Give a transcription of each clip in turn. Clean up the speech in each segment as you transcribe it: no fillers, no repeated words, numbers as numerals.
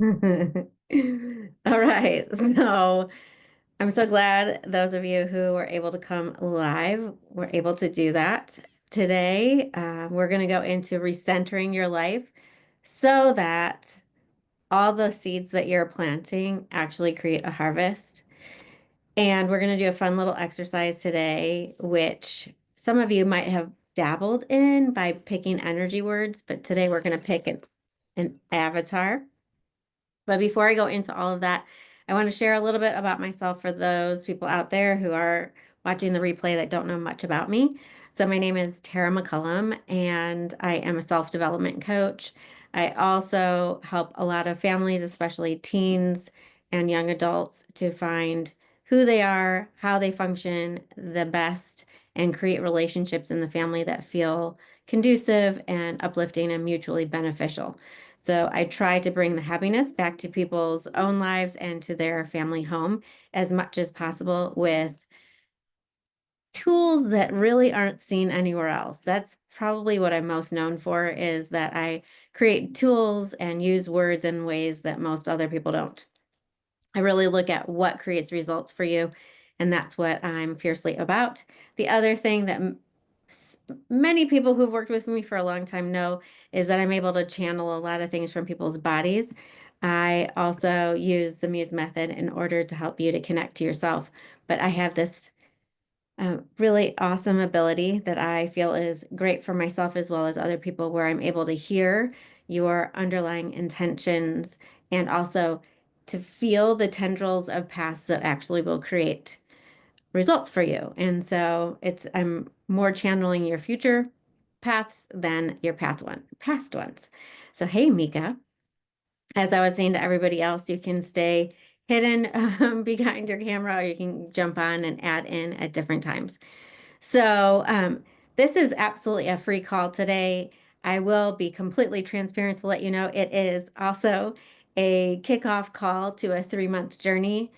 All right. So I'm so glad those of you who were able to come live were able to do that today. We're going to go into recentering your life so that all the seeds that you're planting actually create a harvest. And we're going to do a fun little exercise today, which some of you might have dabbled in by picking energy words, but today we're going to pick an avatar. But before I go into all of that, I want to share a little bit about myself for those people out there who are watching the replay that don't know much about me. So, my name is Tara McCullum, and I am a self-development coach. I also help a lot of families, especially teens and young adults, to find who they are, how they function the best, and create relationships in the family that feel conducive and uplifting and mutually beneficial. So I try to bring the happiness back to people's own lives and to their family home as much as possible with tools that really aren't seen anywhere else. That's probably what I'm most known for, is that I create tools and use words in ways that most other people don't. I really look at what creates results for you, and that's what I'm fiercely about. The other thing that many people who've worked with me for a long time know is that I'm able to channel a lot of things from people's bodies. I also use the Muse method in order to help you to connect to yourself. But I have this really awesome ability that I feel is great for myself as well as other people, where I'm able to hear your underlying intentions and also to feel the tendrils of paths that actually will create results for you. And so I'm more channeling your future paths than your past ones. So hey, Mika, as I was saying to everybody else, you can stay hidden behind your camera, or you can jump on and add in at different times. So this is absolutely a free call today. I will be completely transparent to let you know it is also a kickoff call to a 3-month journey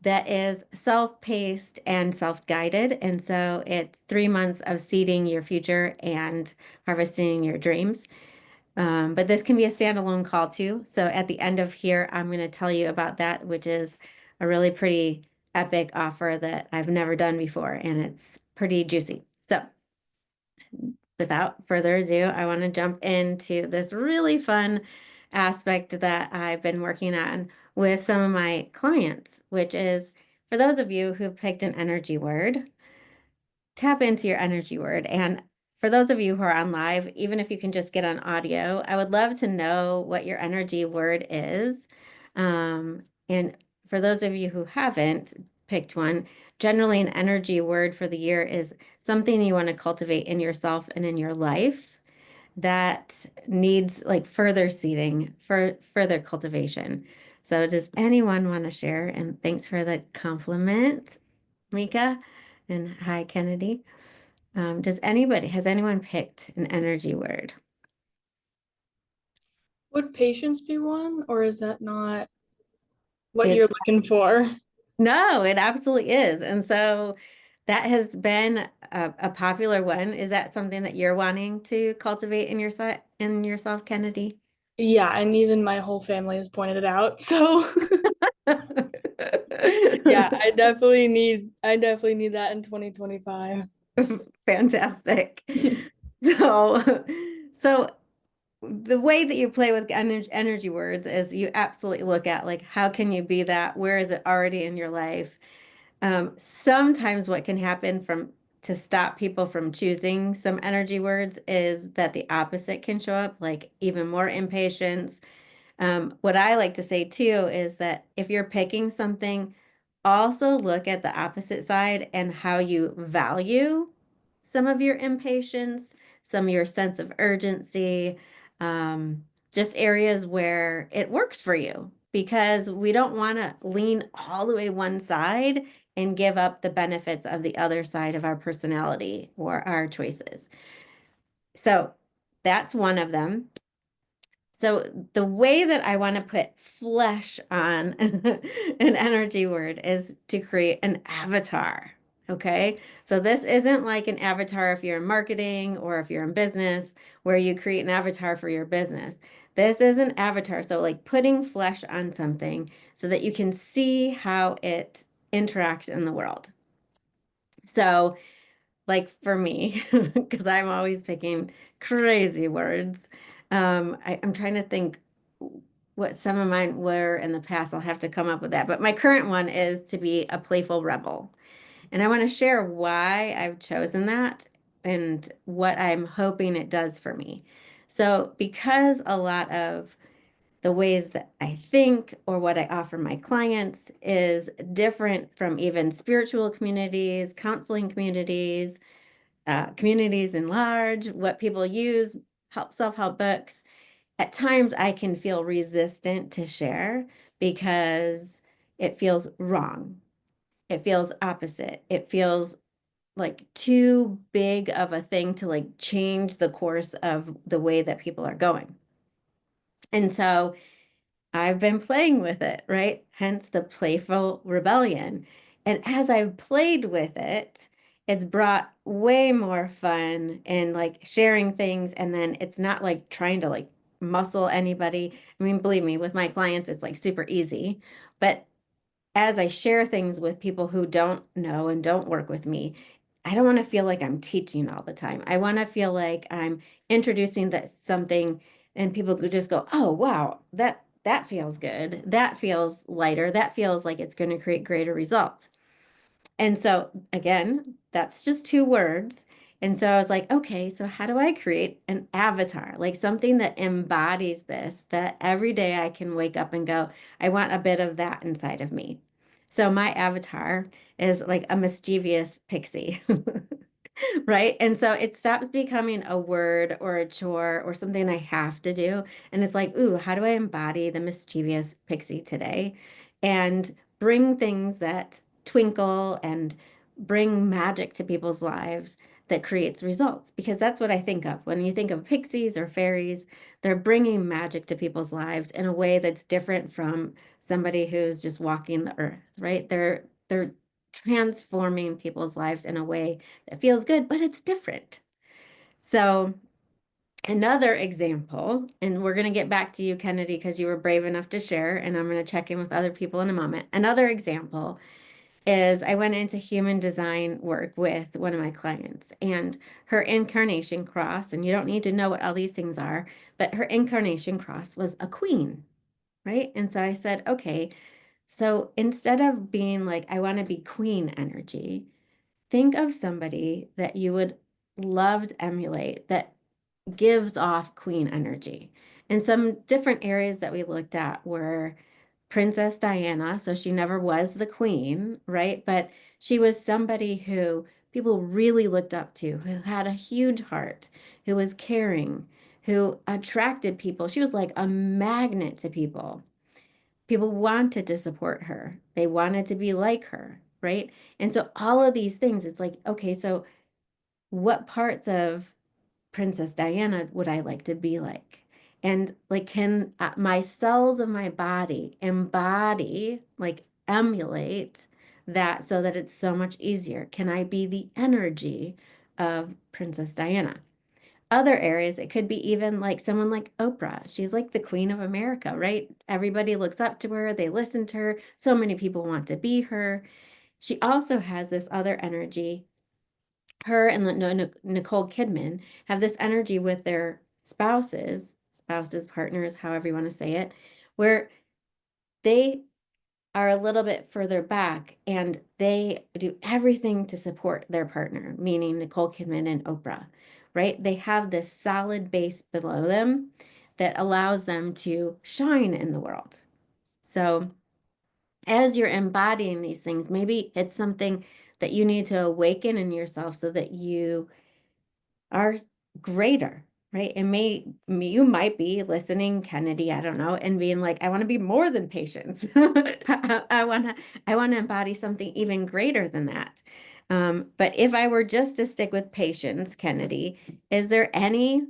that is self-paced and self-guided. And so it's 3 months of seeding your future and harvesting your dreams. But this can be a standalone call too. So at the end of here, I'm going to tell you about that, which is a really pretty epic offer that I've never done before, and it's pretty juicy. So without further ado, I want to jump into this really fun aspect that I've been working on with some of my clients, which is for those of you who've picked an energy word, tap into your energy word. And for those of you who are on live, even if you can just get on audio, I would love to know what your energy word is. And for those of you who haven't picked one, generally an energy word for the year is something you want to cultivate in yourself and in your life that needs like further seeding, for further cultivation. So does anyone want to share? And thanks for the compliment, Mika. And hi, Kennedy. Has anyone picked an energy word? Would patience be one, or is that not what you're It's looking for? no, it absolutely is. And so that has been a popular one. Is that something that you're wanting to cultivate in in yourself, Kennedy? Yeah, and even my whole family has pointed it out. So yeah, I definitely need that in 2025. Fantastic. So, so the way that you play with energy words is you absolutely look at like, how can you be that? Where is it already in your life? Sometimes what can happen to stop people from choosing some energy words is that the opposite can show up, like even more impatience. What I like to say too is that if you're picking something, also look at the opposite side and how you value some of your impatience, some of your sense of urgency, just areas where it works for you. Because we don't want to lean all the way one side and give up the benefits of the other side of our personality or our choices. So that's one of them. So the way that I want to put flesh on an energy word is to create an avatar. Okay. So this isn't like an avatar if you're in marketing or if you're in business where you create an avatar for your business. This is an avatar. So, like putting flesh on something so that you can see how it interacts in the world. So, like for me, because I'm always picking crazy words, I'm trying to think what some of mine were in the past. I'll have to come up with that. But my current one is to be a playful rebel. And I want to share why I've chosen that and what I'm hoping it does for me. So, because a lot of the ways that I think or what I offer my clients is different from even spiritual communities, counseling communities, communities in large, what people use, self-help books. At times I can feel resistant to share because it feels wrong. It feels opposite. It feels like too big of a thing to like change the course of the way that people are going. And so I've been playing with it, right? Hence the playful rebellion. And as I've played with it, it's brought way more fun and like sharing things. And then it's not like trying to like muscle anybody. I mean, believe me, with my clients, it's like super easy. But as I share things with people who don't know and don't work with me, I don't want to feel like I'm teaching all the time. I want to feel like I'm introducing that something and people could just go, "Oh, wow, that feels good. That feels lighter. That feels like it's going to create greater results." And so again, that's just two words. And so I was like, okay, so how do I create an avatar, like something that embodies this, that every day I can wake up and go, I want a bit of that inside of me. So my avatar is like a mischievous pixie. Right? And so it stops becoming a word or a chore or something I have to do. And it's like, ooh, how do I embody the mischievous pixie today and bring things that twinkle and bring magic to people's lives that creates results? Because that's what I think of. When you think of pixies or fairies, they're bringing magic to people's lives in a way that's different from somebody who's just walking the earth, right? They're transforming people's lives in a way that feels good, but it's different. So, another example, and we're going to get back to you, Kennedy, because you were brave enough to share, and I'm going to check in with other people in a moment. Another example is I went into human design work with one of my clients, and her incarnation cross, and you don't need to know what all these things are, but her incarnation cross was a queen, right? And so I said, okay, so instead of being like, I want to be queen energy, think of somebody that you would love to emulate that gives off queen energy. And some different areas that we looked at were Princess Diana. So she never was the queen, right? But she was somebody who people really looked up to, who had a huge heart, who was caring, who attracted people. She was like a magnet to people. People wanted to support her. They wanted to be like her, right? And so all of these things, it's like, okay, so what parts of Princess Diana would I like to be like? And like, can my cells of my body embody, like emulate that so that it's so much easier? Can I be the energy of Princess Diana? Other areas, it could be even like someone like Oprah. She's like the queen of America, right? Everybody looks up to her, they listen to her. So many people want to be her. She also has this other energy. Her and Nicole Kidman have this energy with their spouses, partners, however you want to say it, where they are a little bit further back and they do everything to support their partner, meaning Nicole Kidman and Oprah, right? They have this solid base below them that allows them to shine in the world. So, as you're embodying these things, maybe it's something that you need to awaken in yourself so that you are greater, right? It you might be listening, Kennedy, I don't know, and being like, I want to be more than patience. I want to embody something even greater than that. But if I were just to stick with patience, Kennedy, is there any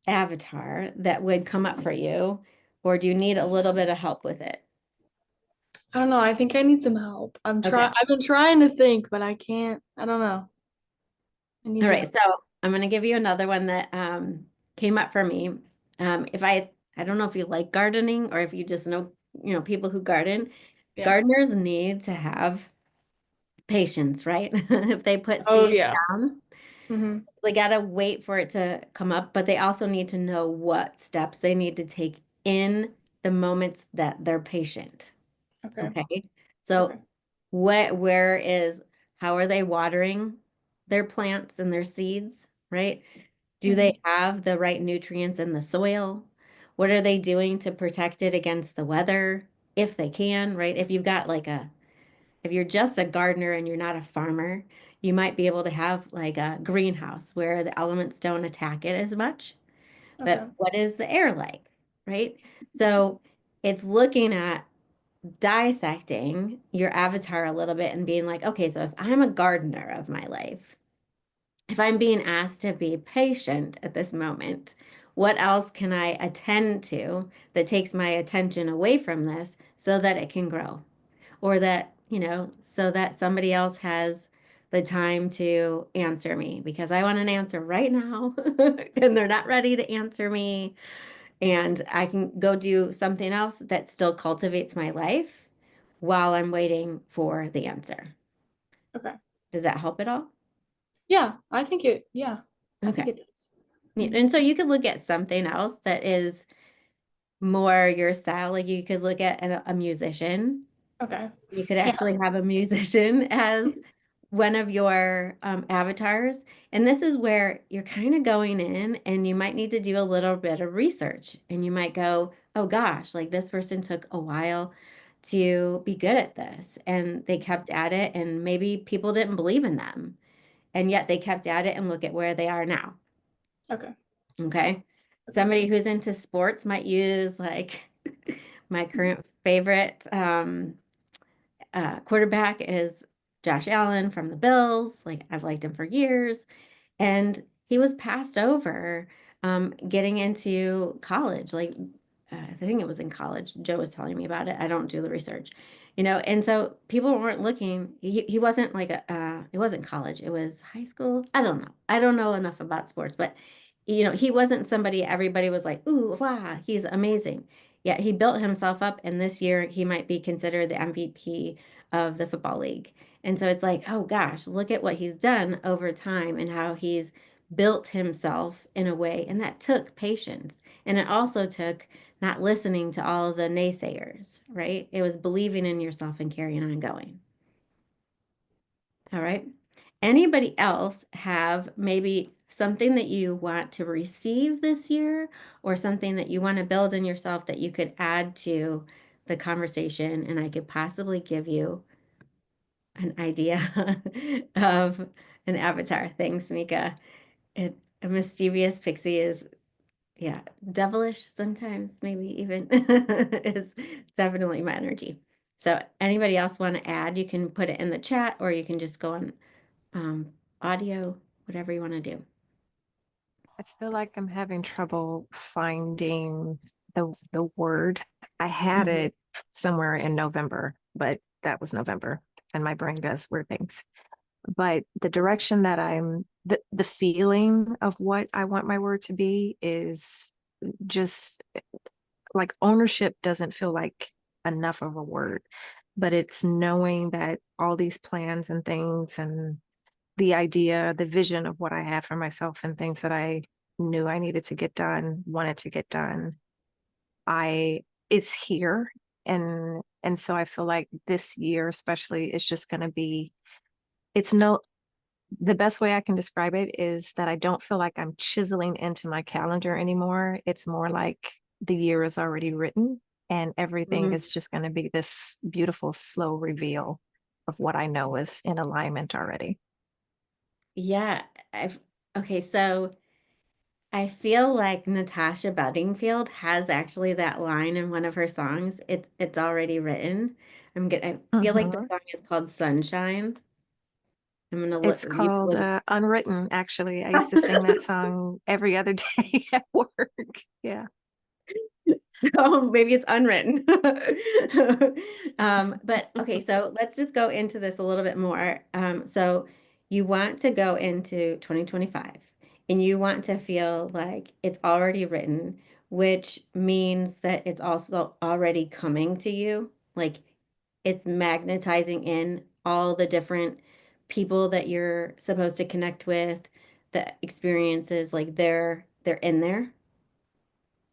avatar that would come up for you, or do you need a little bit of help with it? I don't know. I think I need some help. Okay. I've been trying to think, but I can't. I don't know. I need All your right. help. So I'm going to give you another one that came up for me. If I don't know if you like gardening or if you just know, people who garden. Yeah. Gardeners need to have patience, right? If they put Oh seeds yeah. down, Mm-hmm. they gotta wait for it to come up, but they also need to know what steps they need to take in the moments that they're patient. Okay. Okay. Okay. So how are they watering their plants and their seeds, right? Do Mm-hmm. they have the right nutrients in the soil? What are they doing to protect it against the weather? If they can, right? If you're just a gardener and you're not a farmer, you might be able to have like a greenhouse where the elements don't attack it as much. Okay. But what is the air like, right? So it's looking at dissecting your avatar a little bit and being like, okay, so if I'm a gardener of my life, if I'm being asked to be patient at this moment, what else can I attend to that takes my attention away from this so that it can grow? Or that, so that somebody else has the time to answer me because I want an answer right now and they're not ready to answer me. And I can go do something else that still cultivates my life while I'm waiting for the answer. Okay. Does that help at all? Yeah, I think it, yeah, I think Okay. it does. Yeah, Mhm. and so you could look at something else that is more your style. Like you could look at a musician. Okay. You could Yeah. actually have a musician as one of your avatars. And this is where you're kind of going in and you might need to do a little bit of research. And you might go, oh gosh, like this person took a while to be good at this. And they kept at it. And maybe people didn't believe in them. And yet they kept at it and look at where they are now. Okay. Okay. Okay. Somebody who's into sports might use like my current favorite quarterback is Josh Allen from the Bills. Like I've liked him for years. And he was passed over getting into college. Like I think it was in college. Joe was telling me about it. I don't do the research, and so people weren't looking. He wasn't like it wasn't college. It was high school. I don't know. I don't know enough about sports, but he wasn't somebody everybody was like, ooh, wow, he's amazing. Yet he built himself up, and this year he might be considered the MVP of the football league. And so it's like, oh gosh, look at what he's done over time and how he's built himself in a way. And that took patience. And it also took not listening to all of the naysayers, right? It was believing in yourself and carrying on going. All right. Anybody else have maybe something that you want to receive this year or something that you want to build in yourself that you could add to the conversation and I could possibly give you an idea of an avatar? Thanks, Mika. A mischievous pixie is, yeah, devilish sometimes, maybe even is definitely my energy. So, anybody else want to add? You can put it in the chat or you can just go on audio, whatever you want to do. I feel like I'm having trouble finding the word. I had Mhm. it somewhere in November, but that was November, and my brain does weird things. But the direction that the feeling of what I want my word to be is just like ownership doesn't feel like enough of a word, but it's knowing that all these plans and things and the idea, the vision of what I had for myself and things that I knew I needed to get done, wanted to get done, I is here. And so I feel like this year especially is just going to be, it's no, the best way I can describe it is that I don't feel like I'm chiseling into my calendar anymore. It's more like the year is already written and everything Mhm. is just going to be this beautiful slow reveal of what I know is in alignment already. Yeah, I've okay, so I feel like Natasha Bedingfield has actually that line in one of her songs. It's already written. I feel like the Mhm. song is called Sunshine. I'm gonna It's called look. Unwritten, actually. I used to sing that song every other day at work. Yeah. So maybe it's unwritten. But okay, so let's just go into this a little bit more. So you want to go into 2025 and you want to feel like it's already written. which means that it's also already coming to you. Like it's magnetizing in all the different people that you're supposed to connect with, the experiences, like they're in there.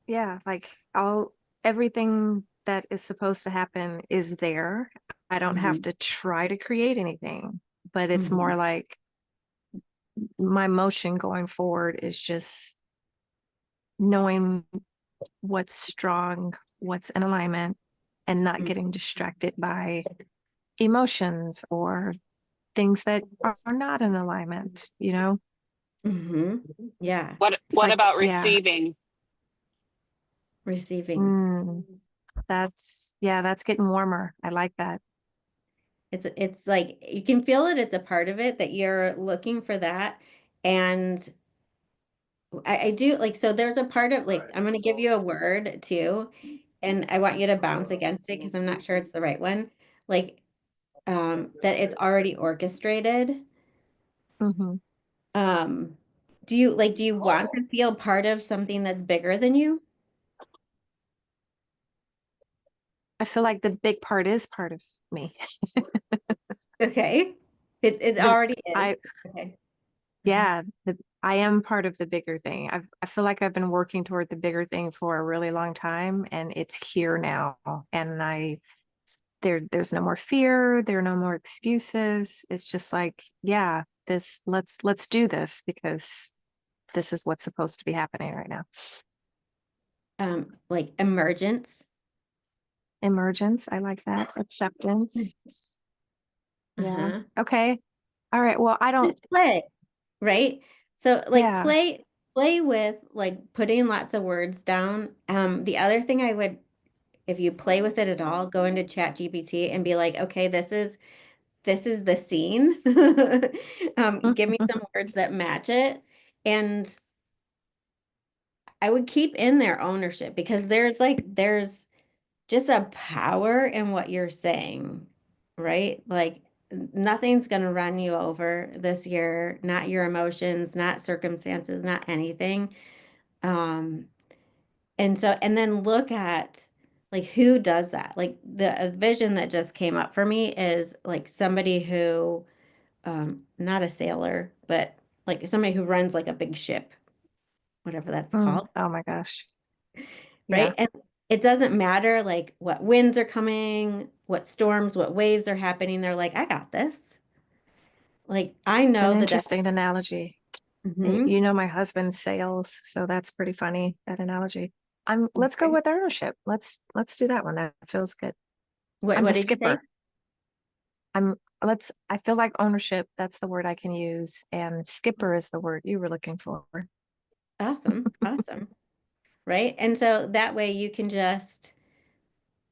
Yeah, like all everything that is supposed to happen is there. I don't have Hmm. to try to create anything, but it's Hmm. more like my motion going forward is just knowing what's strong, what's in alignment, and not getting distracted by emotions or things that are not in alignment, you know? Hmm. Yeah. It's What like, about yeah, receiving? Receiving. mm, that's getting warmer. I like that. It's like you can feel it, it's a part of it that you're looking for that. And I do like so there's a part of like I'm gonna give you a word too, and I want you to bounce against it because I'm not sure it's the right one. Like that it's already orchestrated. Hmm. Um do you want to feel part of something that's bigger than you? I feel like the big part is part of me. Okay. It The already is. I Okay. Uh-huh. yeah, I am part of the bigger thing. I feel like I've been working toward the bigger thing for a really long time and it's here now. And there's no more fear, there are no more excuses. It's just like, yeah, this let's do this because this is what's supposed to be happening right now. Like emergence. Emergence, I like that. Acceptance. Yeah. Uh-huh. Okay. All right. Well, I don't, Just play, right? So like yeah. play with like putting lots of words down. The other thing I would, if you play with it at all, go into Chat GPT and be like, okay, this is the scene. Give me some words that match it. And I would keep in their ownership because there's just a power in what you're saying, right? Like nothing's going to run you over this year, not your emotions, not circumstances, not anything. Um, and so, and then look at like who does that? Like the vision that just came up for me is like somebody who, not a sailor, but like somebody who runs like a big ship, whatever that's Mm, called, oh my gosh. Yeah. right? And it doesn't matter like what winds are coming, what storms, what waves are happening. They're like, I got this. Like I It's an know the interesting analogy. Mhm. You know, my husband sails, so that's pretty funny, that analogy. Let's go Okay. with ownership. Let's do that one. That feels good. I'm What the did you say? skipper. I'm I feel like ownership, that's the word I can use, and skipper is the word you were looking for. Awesome. Awesome. Right. And so that way you can just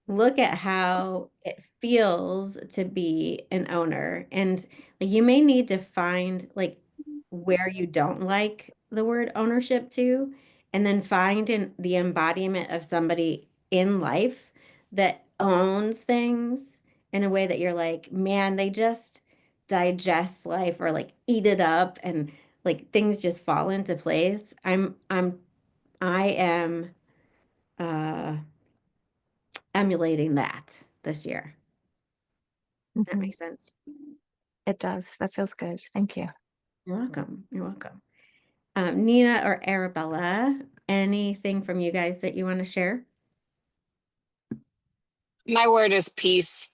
look at how it feels to be an owner. And like, you may need to find like where you don't like the word ownership to, and then find the embodiment of somebody in life that owns things in a way that you're like, man, they just digest life or like eat it up and like things just fall into place. I am uh emulating that this year. That Mhm. makes sense. It does. That feels good. Thank you. You're welcome. You're welcome. Nina or Arabella, anything from you guys that you want to share? My word is peace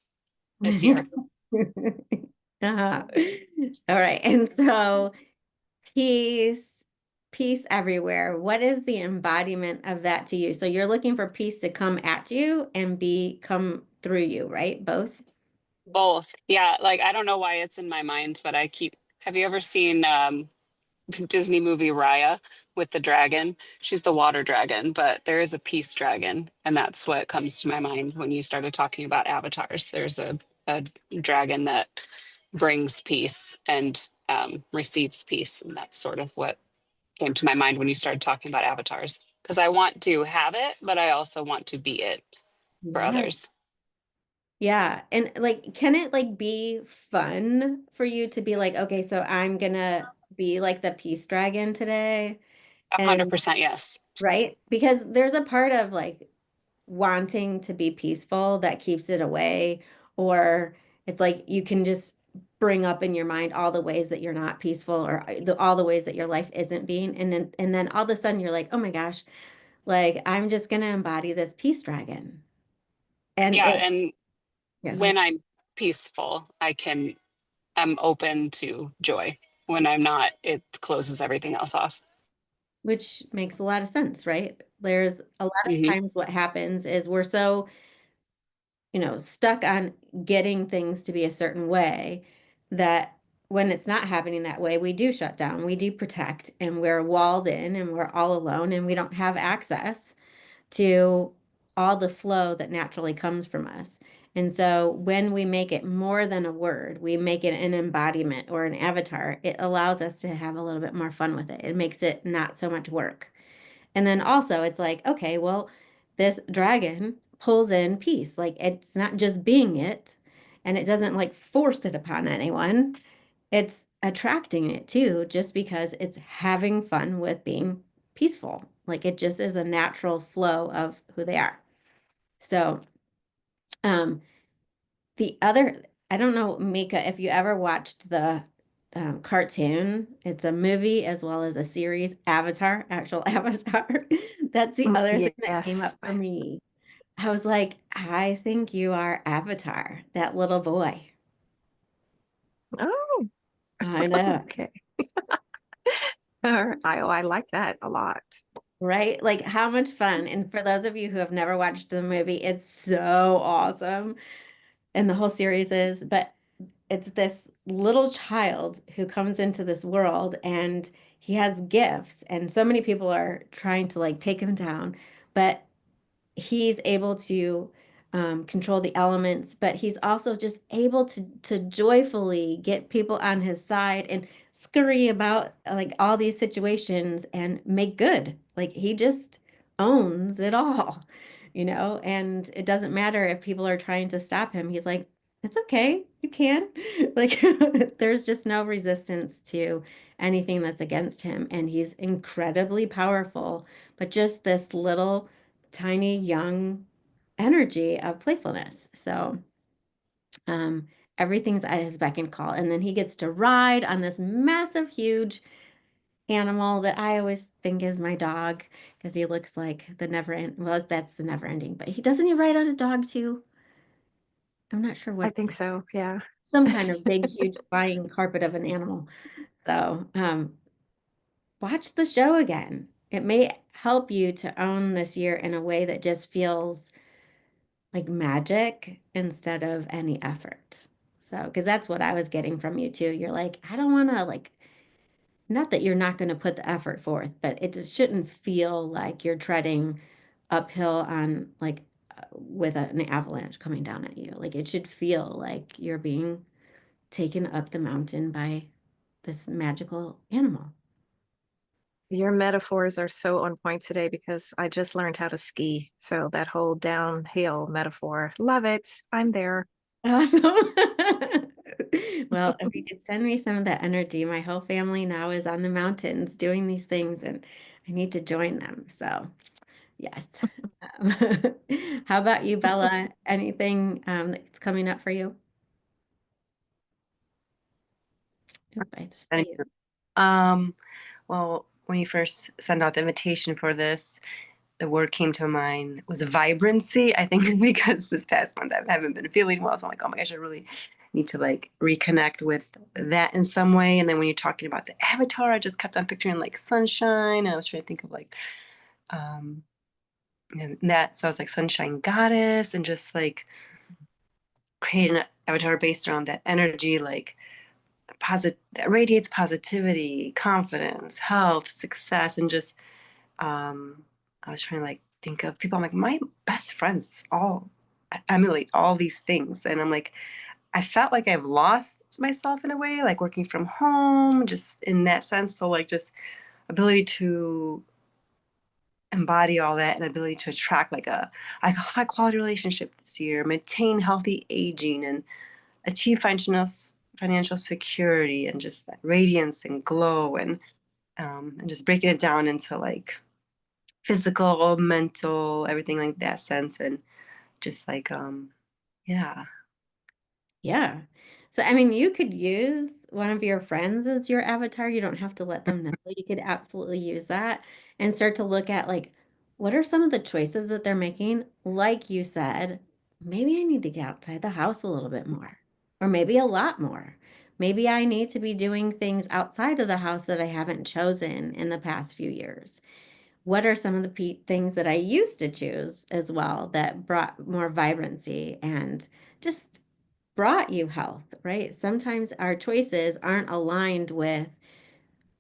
this year. Uh, all right. And so peace, peace everywhere. What is the embodiment of that to you? So you're looking for peace to come at you and come through you, right? Both? Both. Yeah, like I don't know why it's in my mind, but have you ever seen the Disney movie Raya with the dragon? She's the water dragon, but there is a peace dragon, and that's what comes to my mind when you started talking about avatars. There's a dragon that brings peace and receives peace, and that's sort of what came to my mind when you started talking about avatars. Because I want to have it, but I also want to be it for Yeah. others. Yeah. And like, can it like be fun for you to be like, okay, so I'm gonna be like the peace dragon today And 100% yes. right? Because there's a part of like wanting to be peaceful that keeps it away, or it's like you can just bring up in your mind all the ways that you're not peaceful, or all the ways that your life isn't being, and then all of a sudden you're like, oh my gosh, like I'm just gonna embody this peace dragon. And Yeah, it, and yeah, when I'm peaceful, I'm open to joy. When I'm not, it closes everything else off. which makes a lot of sense, right? There's a lot of Hmm. times what happens is we're so, stuck on getting things to be a certain way that when it's not happening that way, we do shut down, we do protect, and we're walled in and we're all alone and we don't have access to all the flow that naturally comes from us. And so when we make it more than a word, we make it an embodiment or an avatar, it allows us to have a little bit more fun with it. It makes it not so much work. And then also it's like, okay, well, this dragon pulls in peace. Like it's not just being it, and it doesn't like force it upon anyone. It's attracting it too, just because it's having fun with being peaceful. Like it just is a natural flow of who they are. So, um, the other, I don't know, Mika, if you ever watched the cartoon, it's a movie as well as a series, Avatar, actual Avatar. That's the other thing that came up Yes. for me. I was like, I think you are Avatar, that little boy. Oh, I know, okay. I like that a lot. right? Like how much fun. And for those of you who have never watched the movie, it's so awesome. And the whole series is, but it's this little child who comes into this world and he has gifts, and so many people are trying to like take him down, but he's able to control the elements, but he's also just able to joyfully get people on his side and scurry about like all these situations and make good. Like he just owns it all, and it doesn't matter if people are trying to stop him. He's like, it's okay, you can. Like there's just no resistance to anything that's against him, and he's incredibly powerful, but just this little tiny young energy of playfulness. So um, everything's at his beck and call. And then he gets to ride on this massive, huge animal that I always think is my dog because he looks like the never end. Well, that's the never ending, but doesn't he ride on a dog too? I'm not sure I what, think so. Yeah. some kind of big, huge flying carpet of an animal. So watch the show again. It may help you to own this year in a way that just feels like magic instead of any effort. So, because that's what I was getting from you too. You're like, I don't want to like, not that you're not going to put the effort forth, but it just shouldn't feel like you're treading uphill on like with an avalanche coming down at you. Like it should feel like you're being taken up the mountain by this magical animal. Your metaphors are so on point today because I just learned how to ski. So that whole downhill metaphor, love it. I'm there. Awesome. Well, if you could send me some of that energy, my whole family now is on the mountains doing these things, and I need to join them. So, yes. Um, how about you, Bella? Anything that's coming up for you? Oop, I saw Any- you. Um, well, when you first sent out the invitation for this, the word came to mind was vibrancy. I think because this past month I haven't been feeling well, so I'm like, oh my gosh, I really need to like reconnect with that in some way. And then when you're talking about the avatar, I just kept on picturing like sunshine, and I was trying to think of like um and that. So I was like sunshine goddess, and just like create an avatar based around that energy, like that radiates positivity, confidence, health, success, and just I was trying to like think of people. I'm like, my best friends all emulate all these things, and I'm like, I felt like I've lost myself in a way, like working from home, just in that sense. So like just ability to embody all that and ability to attract like a high quality relationship this year, maintain healthy aging, and achieve financial security, and just that radiance and glow, and and just breaking it down into like physical, mental, everything like that sense, and just like yeah. Yeah. So, I mean, you could use one of your friends as your avatar. You don't have to let them know. You could absolutely use that and start to look at like, what are some of the choices that they're making? Like you said, maybe I need to get outside the house a little bit more, or maybe a lot more. Maybe I need to be doing things outside of the house that I haven't chosen in the past few years. What are some of the things that I used to choose as well that brought more vibrancy and just brought you health, right? Sometimes our choices aren't aligned with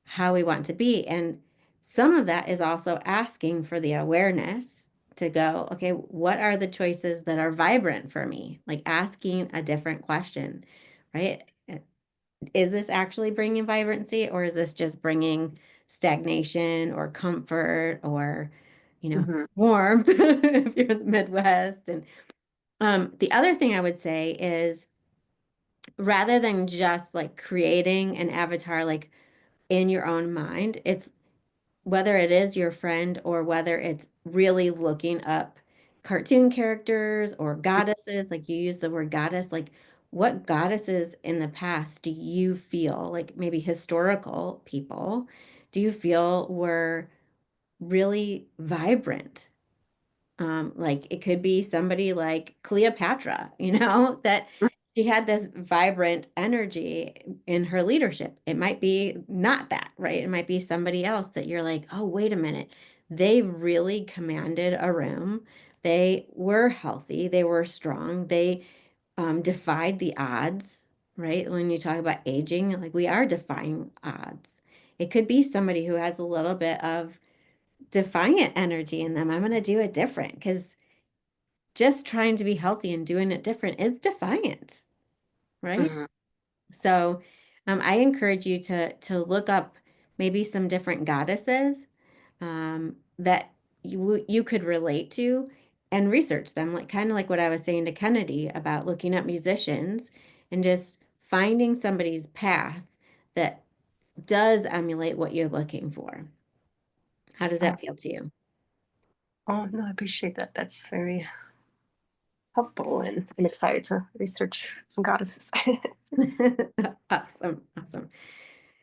how we want to be. And some of that is also asking for the awareness to go, okay, what are the choices that are vibrant for me? Like asking a different question, right? Is this actually bringing vibrancy, or is this just bringing stagnation or comfort or, Mhm. warmth if you're in the Midwest? And the other thing I would say is rather than just like creating an avatar like in your own mind, it's whether it is your friend or whether it's really looking up cartoon characters or goddesses, like you use the word goddess, like what goddesses in the past do you feel, like maybe historical people, do you feel were really vibrant? Like it could be somebody like Cleopatra, that she had this vibrant energy in her leadership. It might be not that, right? It might be somebody else that you're like, oh, wait a minute. They really commanded a room. They were healthy. They were strong. They defied the odds, right? When you talk about aging, like we are defying odds. It could be somebody who has a little bit of defiant energy in them. I'm going to do it different because just trying to be healthy and doing it different is defiant, right? Mhm. So, I encourage you to look up maybe some different goddesses that you could relate to and research them, like kind of like what I was saying to Kennedy about looking at musicians and just finding somebody's path that does emulate what you're looking for. How does Oh, that feel to you? oh no, I appreciate that. That's very helpful, and I'm excited to research some goddesses. Awesome. Awesome.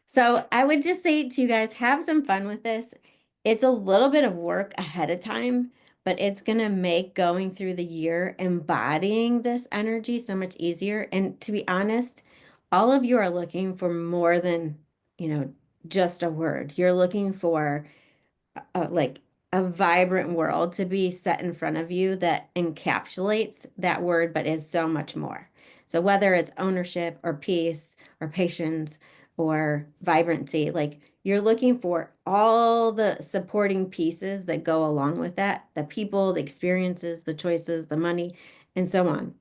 So I would just say to you guys, have some fun with this. It's a little bit of work ahead of time, but it's going to make going through the year embodying this energy so much easier. And to be honest, all of you are looking for more than, just a word. You're looking for like a vibrant world to be set in front of you that encapsulates that word, but is so much more. So whether it's ownership or peace or patience or vibrancy, like you're looking for all the supporting pieces that go along with that, the people, the experiences, the choices, the money, and so on.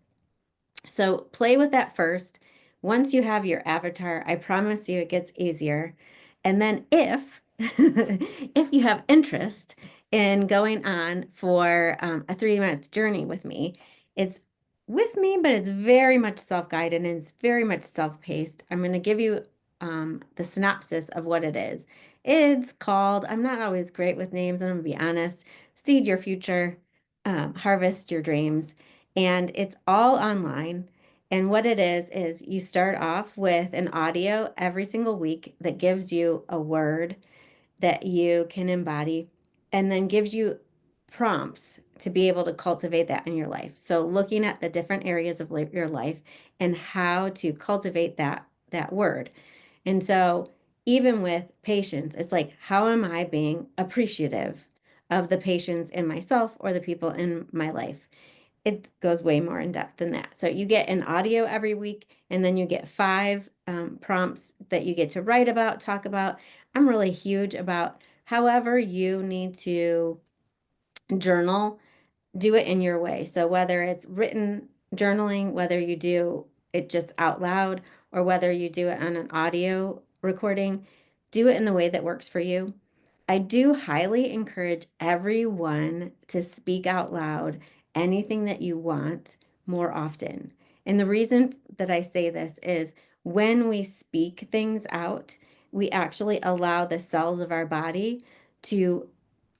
So play with that first. Once you have your avatar, I promise you it gets easier. And then if if you have interest in going on for a 3 month journey with me, it's with me, but it's very much self-guided and it's very much self-paced. I'm going to give you the synopsis of what it is. It's called, I'm not always great with names, I'm going to be honest, Seed Your Future, Harvest Your Dreams. And it's all online. And what it is you start off with an audio every single week that gives you a word that you can embody and then gives you prompts to be able to cultivate that in your life. So looking at the different areas of your life and how to cultivate that word. And so even with patience, it's like, how am I being appreciative of the patience in myself or the people in my life? It goes way more in depth than that. So you get an audio every week, and then you get 5 prompts that you get to write about, talk about. I'm really huge about however you need to journal, do it in your way. So whether it's written journaling, whether you do it just out loud, or whether you do it on an audio recording, do it in the way that works for you. I do highly encourage everyone to speak out loud anything that you want more often. And the reason that I say this is when we speak things out, we actually allow the cells of our body to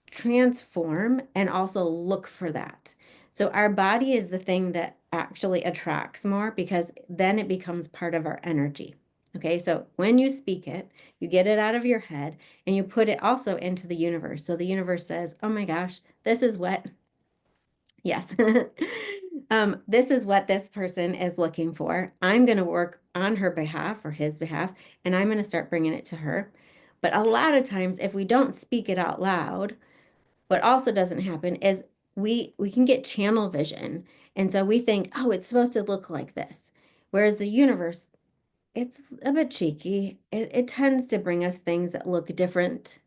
transform and also look for that. So our body is the thing that actually attracts more because then it becomes part of our energy. Okay, so when you speak it, you get it out of your head and you put it also into the universe. So the universe says, oh my gosh, this is what, yes, this is what this person is looking for. I'm going to work on her behalf or his behalf, and I'm going to start bringing it to her. But a lot of times, if we don't speak it out loud, what also doesn't happen is we can get channel vision. And so we think, oh, it's supposed to look like this. Whereas the universe, it's a bit cheeky. It tends to bring us things that look different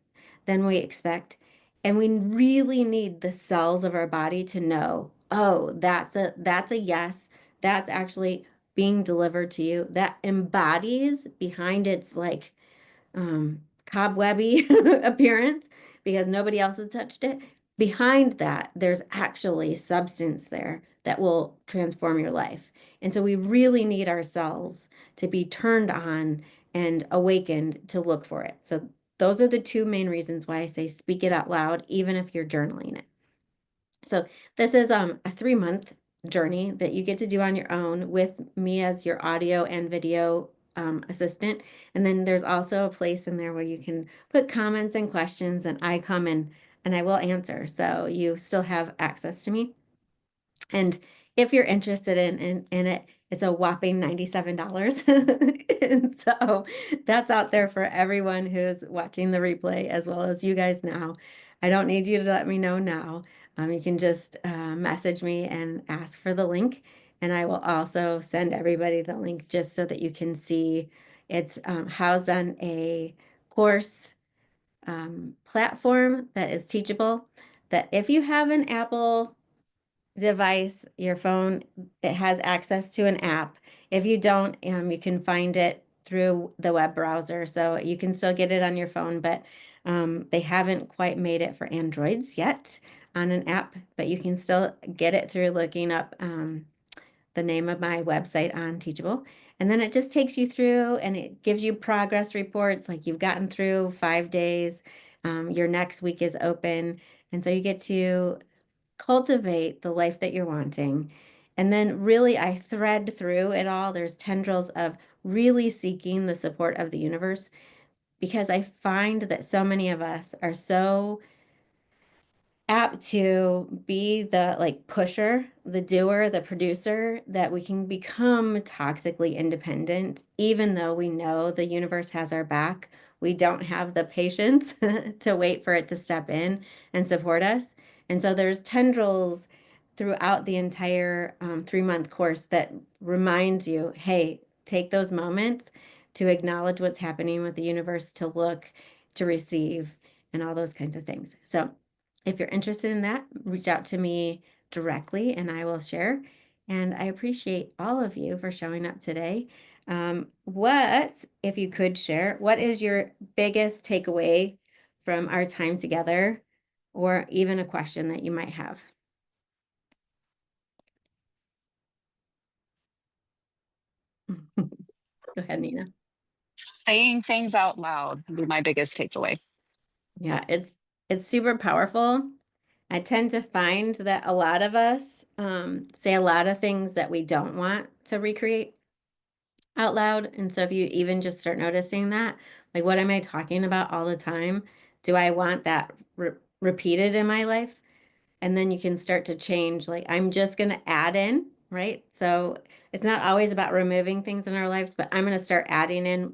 than we expect. And we really need the cells of our body to know, oh, that's a yes. That's actually being delivered to you. That embodies behind its like cobwebby appearance because nobody else has touched it. Behind that, there's actually substance there that will transform your life. And so we really need our cells to be turned on and awakened to look for it. So those are the two main reasons why I say speak it out loud, even if you're journaling it. So this is a 3-month journey that you get to do on your own with me as your audio and video assistant. And then there's also a place in there where you can put comments and questions, and I come and I will answer. So you still have access to me. And if you're interested in it, it's a whopping $97. And so that's out there for everyone who's watching the replay as well as you guys now. I don't need you to let me know now. You can just message me and ask for the link. And I will also send everybody the link just so that you can see it's housed on a course platform that is teachable. That if you have an Apple device, your phone, it has access to an app. If you don't, you can find it through the web browser. So you can still get it on your phone, but they haven't quite made it for Androids yet on an app, but you can still get it through looking up the name of my website on Teachable. And then it just takes you through and it gives you progress reports like you've gotten through 5 days. Your next week is open. And so you get to cultivate the life that you're wanting. And then really I thread through it all. There's tendrils of really seeking the support of the universe because I find that so many of us are so apt to be the like pusher, the doer, the producer, that we can become toxically independent, even though we know the universe has our back. We don't have the patience to wait for it to step in and support us. And so there's tendrils throughout the entire 3-month course that reminds you, hey, take those moments to acknowledge what's happening with the universe, to look, to receive, and all those kinds of things. So if you're interested in that, reach out to me directly and I will share. And I appreciate all of you for showing up today. If you could share, what is your biggest takeaway from our time together, or even a question that you might have? Go ahead, Nina. Saying things out loud would be my biggest takeaway. Yeah, it's super powerful. I tend to find that a lot of us say a lot of things that we don't want to recreate out loud. And so if you even just start noticing that, like, what am I talking about all the time? Do I want that repeated in my life? And then you can start to change, like, I'm just going to add in, right? So it's not always about removing things in our lives, but I'm going to start adding in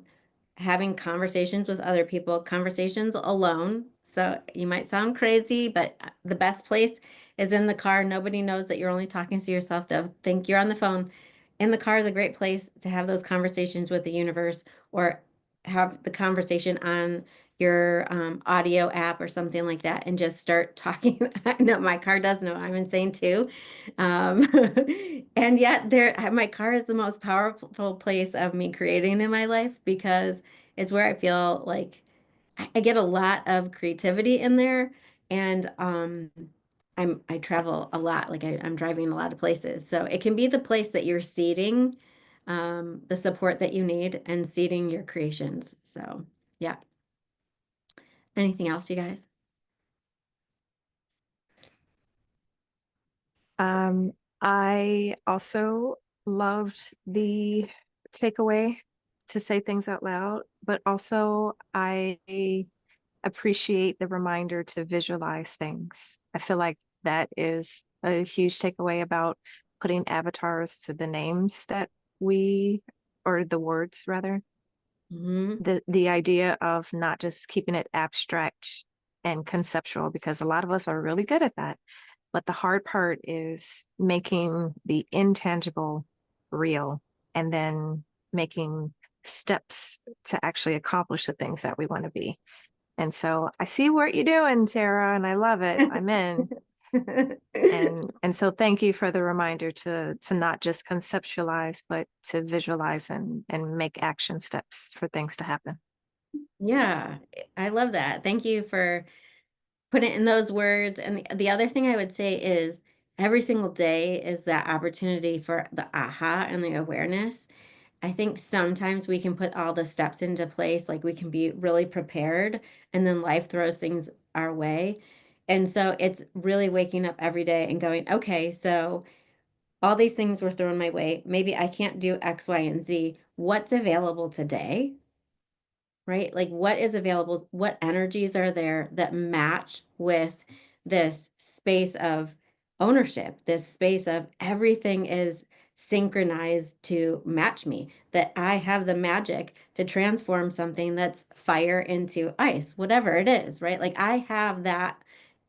having conversations with other people, conversations alone. So you might sound crazy, but the best place is in the car. Nobody knows that you're only talking to yourself. They'll think you're on the phone. In the car is a great place to have those conversations with the universe, or have the conversation on your audio app or something like that, and just start talking. I know my car does know I'm insane too. Um, and yet my car is the most powerful place of me creating in my life, because it's where I feel like I get a lot of creativity in there. And I travel a lot, like I'm driving a lot of places. So it can be the place that you're seeding the support that you need and seeding your creations. So Yeah. Anything else, you guys? I also loved the takeaway to say things out loud, but also I appreciate the reminder to visualize things. I feel like that is a huge takeaway about putting avatars to the names that or the words rather. Mm-hmm. The idea of not just keeping it abstract and conceptual, because a lot of us are really good at that. But the hard part is making the intangible real and then making steps to actually accomplish the things that we want to be. And so I see what you're doing, Tara, and I love it. I'm in. And so thank you for the reminder to not just conceptualize, but to visualize and make action steps for things to happen. Yeah, I love that. Thank you for putting it in those words. And the other thing I would say is every single day is that opportunity for the aha and the awareness. I think sometimes we can put all the steps into place, like we can be really prepared, and then life throws things our way. And so it's really waking up every day and going, okay, so all these things were thrown my way. Maybe I can't do X, Y, and Z. What's available today? Right? Like what is available? What energies are there that match with this space of ownership, this space of everything is synchronized to match me, that I have the magic to transform something that's fire into ice, whatever it is, right? Like I have that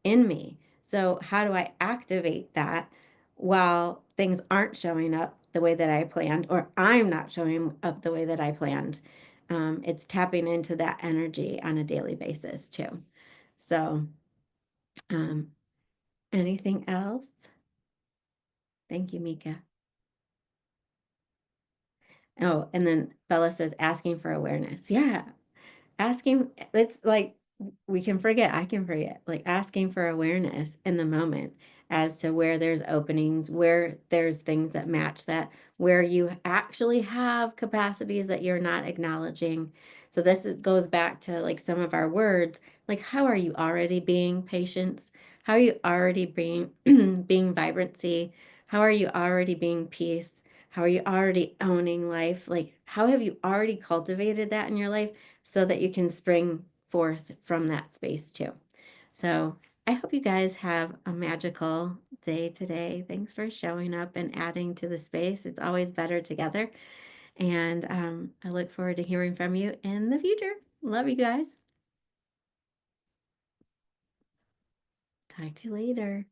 in me. So how do I activate that while things aren't showing up the way that I planned, or I'm not showing up the way that I planned? It's tapping into that energy on a daily basis too. So, um, anything else? Thank you, Mika. Oh, and then Bella says asking for awareness. Yeah, asking, it's like we can forget, I can forget, like asking for awareness in the moment as to where there's openings, where there's things that match that, where you actually have capacities that you're not acknowledging. So goes back to like some of our words, like how are you already being patience? How are you already being being vibrancy? How are you already being peace? How are you already owning life? Like, how have you already cultivated that in your life so that you can spring forth from that space too? So, I hope you guys have a magical day today. Thanks for showing up and adding to the space. It's always better together. And I look forward to hearing from you in the future. Love you guys. Talk to you later.